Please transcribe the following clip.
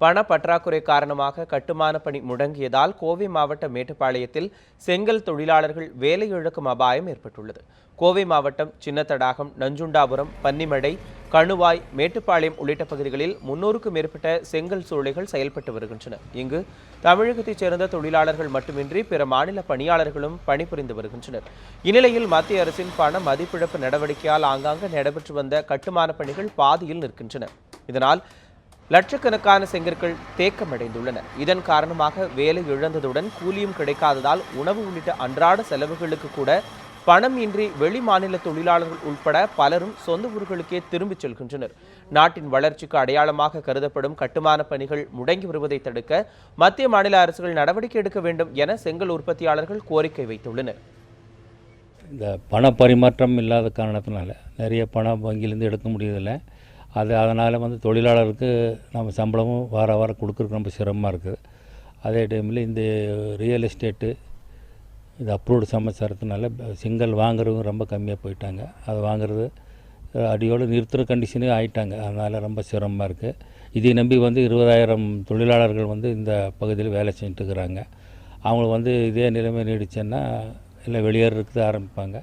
பண பற்றாக்குறை காரணமாக கட்டுமான பணி முடங்கியதால் கோவை மாவட்ட மேட்டுப்பாளையத்தில் செங்கல் தொழிலாளர்கள் வேலை இழக்கும் அபாயம் ஏற்பட்டுள்ளது. கோவை மாவட்டம் சின்னத்தடாகம், நஞ்சுண்டாபுரம், பன்னிமடை, கணுவாய், மேட்டுப்பாளையம் உள்ளிட்ட பகுதிகளில் 300க்கும் மேற்பட்ட செங்கல் சூளைகள் செயல்பட்டு வருகின்றன. இங்கு தமிழகத்தைச் சேர்ந்த தொழிலாளர்கள் மட்டுமின்றி பிற மாநில பணியாளர்களும் பணிபுரிந்து வருகின்றனர். இந்நிலையில் மத்திய அரசின் பண மதிப்பிழப்பு நடவடிக்கையால் ஆங்காங்கு நடைபெற்று வந்த கட்டுமான பணிகள் பாதியில் நிற்கின்றன. இதனால் லட்சக்கணக்கான செங்கற்கள் தேக்கமடைந்துள்ளன. இதன் காரணமாக வேலை இழந்ததுடன் கூலியும் கிடைக்காததால் உணவு உள்ளிட்ட அன்றாட செலவுகளுக்கு கூட பணம் இன்றி வெளி மாநில தொழிலாளர்கள் உட்பட பலரும் சொந்த ஊர்களுக்கே திரும்பிச் செல்கின்றனர். நாட்டின் வளர்ச்சிக்கு அடையாளமாக கருதப்படும் கட்டுமான பணிகள் முடங்கி வருவதை தடுக்க மத்திய மாநில அரசுகள் நடவடிக்கை எடுக்க வேண்டும் என செங்கல் உற்பத்தியாளர்கள் கோரிக்கை வைத்துள்ளனர். இந்த பண பரிமாற்றம் இல்லாத காரணத்தினால நிறைய பணம் வங்கியிலேருந்து எடுக்க முடியதில்லை. அதனால் தொழிலாளருக்கு நம்ம சம்பளமும் வாரம் கொடுக்குறதுக்கு ரொம்ப சிரமமாக இருக்குது. அதே டைமில் இந்த ரியல் எஸ்டேட்டு இது அப்ரூவ்டு சமாச்சாரத்தினால செங்கல் வாங்குறவங்க ரொம்ப கம்மியாக போயிட்டாங்க. அது வாங்குறது அடியோடு நிறுத்துகிற கண்டிஷனே ஆகிட்டாங்க. அதனால் ரொம்ப சிரமமாக இருக்குது. இதை நம்பி 20,000 தொழிலாளர்கள் இந்த பகுதியில் வேலை செஞ்சுட்டு இருக்கிறாங்க. அவங்க இதே நிலைமை நீடிச்சேன்னா இல்லை வெளியேறதுக்கு ஆரம்பிப்பாங்க.